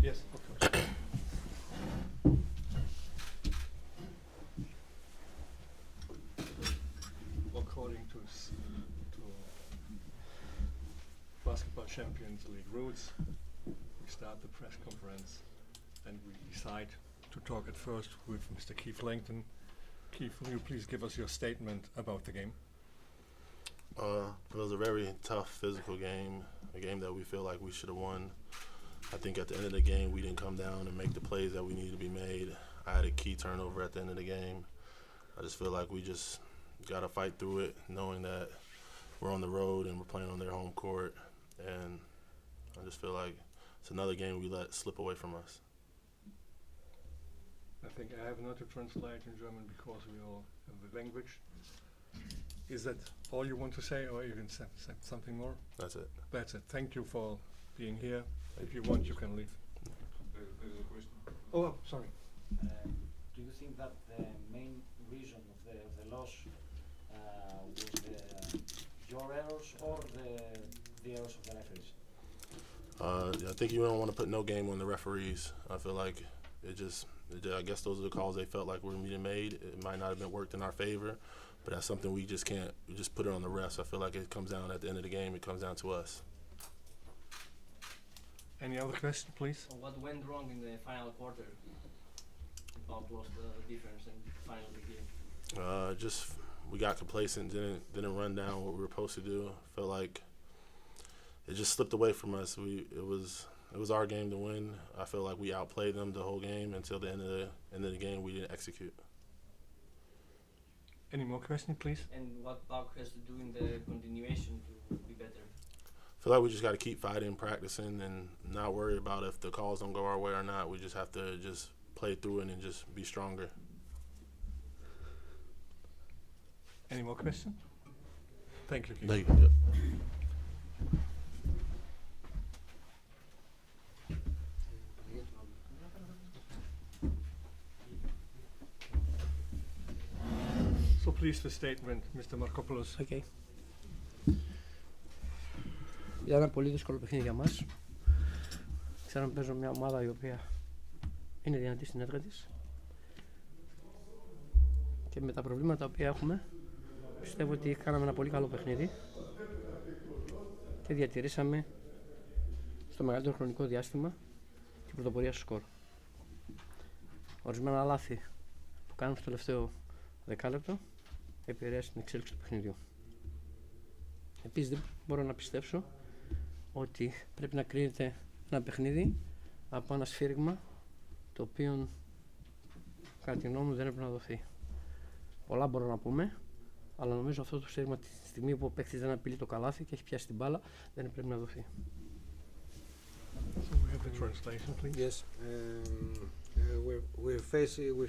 Yes, of course. According to Basketball Champions League rules, we start the press conference and we decide to talk at first with Mr. Keith Langton. Keith, will you please give us your statement about the game? It was a very tough physical game, a game that we feel like we should have won. I think at the end of the game we didn't come down and make the plays that we needed to be made. I had a key turnover at the end of the game. I just feel like we just got to fight through it, knowing that we're on the road and we're playing on their home court. And I just feel like it's another game we let slip away from us. I think I have not to translate in German because we all have the language. Is that all you want to say, or you can say something more? That's it. That's it. Thank you for being here. If you want, you can leave. There is a question. Oh, sorry. Do you think that the main reason of the loss was your errors or the errors of the referees? I think you don't want to put no game on the referees. I feel like I guess those are the calls they felt like were being made. It might not have been worked in our favor, but that's something we just can't. We just put it on the refs. I feel like it comes down at the end of the game. It comes down to us. Any other question, please? What went wrong in the final quarter? PAOK lost the difference and final the game. Just we got complacent. Didn't run down what we were supposed to do. Felt like it just slipped away from us. It was our game to win. I feel like we outplayed them the whole game until the end of the game. We didn't execute. Any more questions, please? And what PAOK has to do in the continuation to be better? I feel like we just got to keep fighting, practicing, and not worry about if the calls don't go our way or not. We just have to just play through it and just be stronger. Any more questions? Thank you, Keith. Thank you. Yep. So please the statement, Mr. Markopoulos. Okay. Ήταν ένα πολύ δύσκολο παιχνίδι για μας. Ξέραμε παίζω μια ομάδα η οποία είναι δυνατή στην έδρα της και με τα προβλήματα που έχουμε πιστεύω ότι κάναμε ένα πολύ καλό παιχνίδι και διατηρήσαμε στο μεγαλύτερο χρονικό διάστημα την πρωτοπορία στο σκορ. Ορισμένα λάθη που κάνουμε στο τελευταίο δεκάλεπτο επηρέασαν την εξέλιξη του παιχνιδιού. Επίσης δεν μπορώ να πιστέψω ότι πρέπει να κρίνεται ένα παιχνίδι από ένα σφύριγμα το οποίο κατά τη γνώμη μου δεν έπρεπε να δοθεί. Πολλά μπορώ να πούμε, αλλά νομίζω αυτό το σφύριγμα τη στιγμή που ο παίκτης δεν απειλεί το καλάθι και έχει πιάσει την μπάλα δεν έπρεπε να δοθεί. So we have the translation, please. Yes, we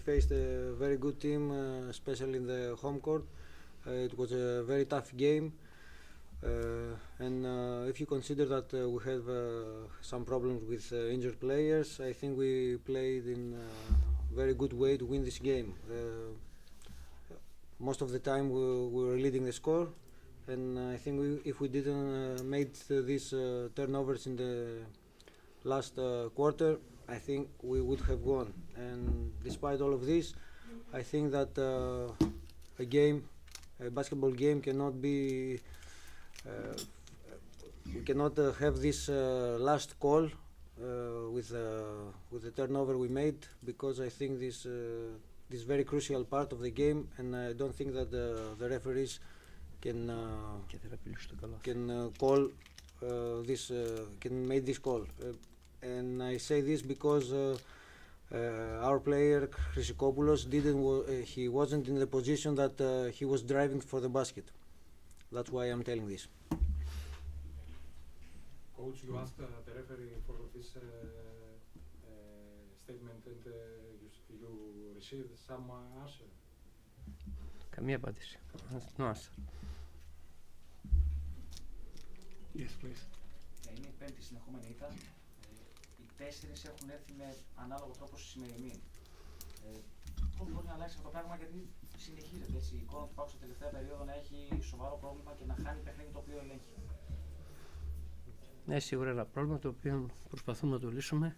faced a very good team, especially in the home court. It was a very tough game, and if you consider that we have some problems with injured players, I think we played in a very good way to win this game. Most of the time we were leading the score, and I think if we didn't made these turnovers in the last quarter, I think we would have won. And despite all of this, I think that a basketball game cannot be. We cannot have this last call with the turnover we made, because I think this very crucial part of the game, and I don't think that the referees can call this can make this call. And I say this because our player Chrysikopoulos he wasn't in the position that he was driving for the basket. That's why I'm telling this. Coach, you asked the referee for this statement, and you received some answer. Καμία απάντηση. No answer. Yes, please. Είναι η πέμπτη συνεχόμενη ήττα. Οι τέσσερις έχουν έρθει με ανάλογο τρόπο στη σημερινή. Πώς μπορεί να αλλάξει αυτό το πράγμα, γιατί συνεχίζεται έτσι, η εικόνα του PAOK στην τελευταία περίοδο να έχει σοβαρό πρόβλημα και να χάνει παιχνίδι το οποίο ελέγχει. Ναι, σίγουρα ένα πρόβλημα το οποίο προσπαθούμε να το λύσουμε.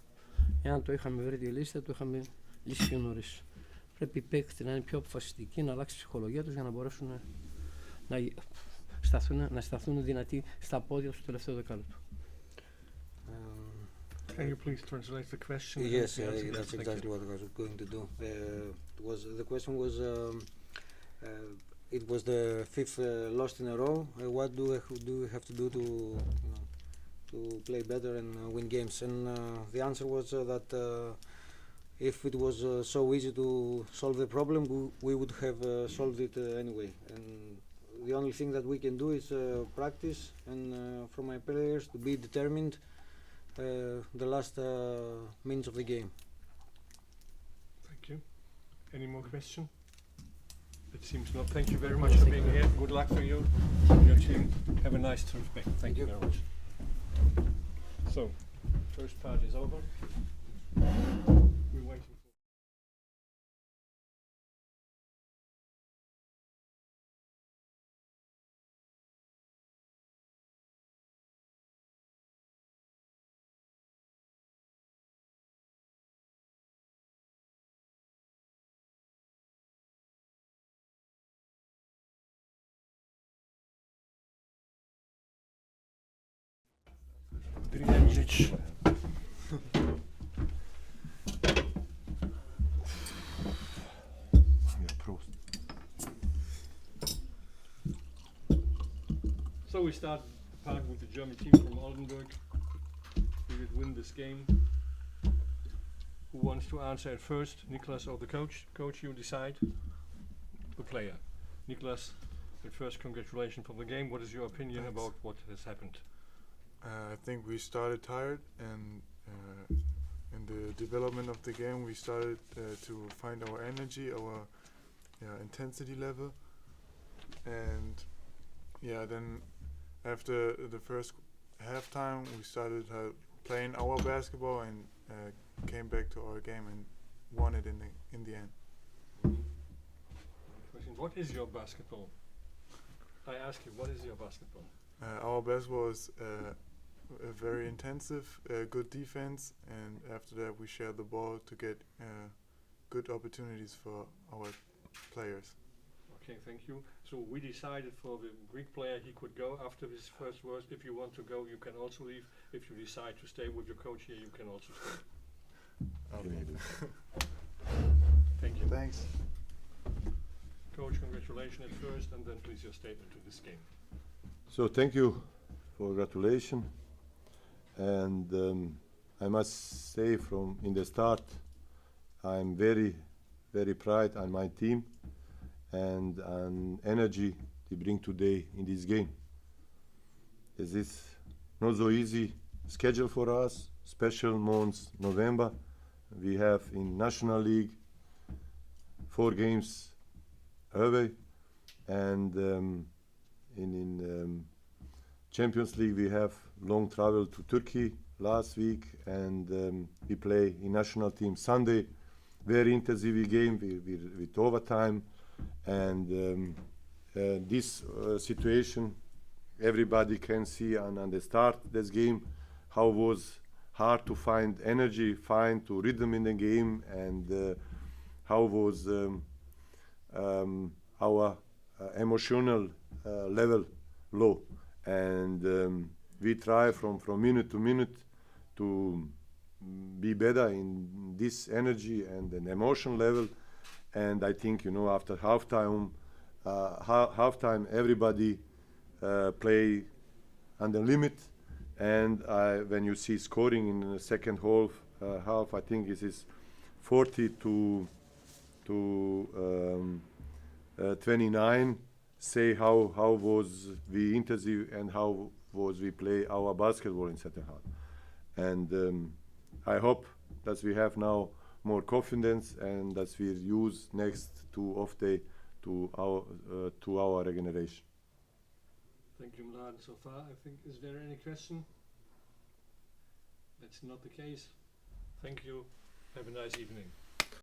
Εάν το είχαμε βρει τη λύση, θα το είχαμε λύσει πιο νωρίς. Πρέπει οι παίκτες να είναι πιο αποφασιστικοί, να αλλάξει η ψυχολογία τους για να μπορέσουν να σταθούν δυνατοί στα πόδια του στο τελευταίο δεκάλεπτο. Can you please translate the question? Yes, Thank that's you. exactly what I was going to do. The question was, it was the fifth loss in a row. What do we have to do to play better and win games? And the answer was that if it was so easy to solve the problem, we would have solved it anyway. And the only thing that we can do is practice, and for my players to be determined the last minutes of the game. Thank you. Any more question? It seems not. Thank you very much for being here. Good luck for you and your team. Have a nice trip back. Thank you very much. So, first part is over. We're waiting for... So we start the part with the German team from Oldenburg. We did win this game. Who wants to answer it first? Niklas or the coach? Coach, you decide. The player. Niklas, at first congratulations for the game. What is your opinion Thanks. about what has happened? I think we started tired, and in the development of the game, we started to find our energy, our intensity level, and then after the first halftime, we started playing our basketball and came back to our game and won it in the end. Question: what is your basketball? I ask you, what is your basketball? Our basketball is a very intensive, good defense, and after that we share the ball to get good opportunities for our players. Okay, thank you. So we decided for the Greek player he could go after his first words. If you want to go, you can also leave. If you decide to stay with your coach here, you can also stay. Thank you. Thanks. Coach, congratulations at first, and then please your statement to this game. So thank you for congratulations, and I must say from in the start, I'm very, very proud on my team and on energy they bring today in this game. This is not so easy schedule for us, special months, November. We have in National League 4 games away, and in Champions League we have long travel to Turkey last week, and we play in national team Sunday. Very intensive game with overtime, and this situation everybody can see on the start this game how was hard to find energy, find to rhythm in the game, and how was our emotional level low, and we try from minute to minute to be better in this energy and an emotion level. And I think after halftime everybody play on the limit, and when you see scoring in the second half, I think it is 40 to 29. Say how was we intensive and how was we play our basketball in second half, and I hope that we have now more confidence and that we use next 2 off day to our regeneration. Thank you, Mladen, so far. I think, is there any question? That's not the case. Thank you. Have a nice evening.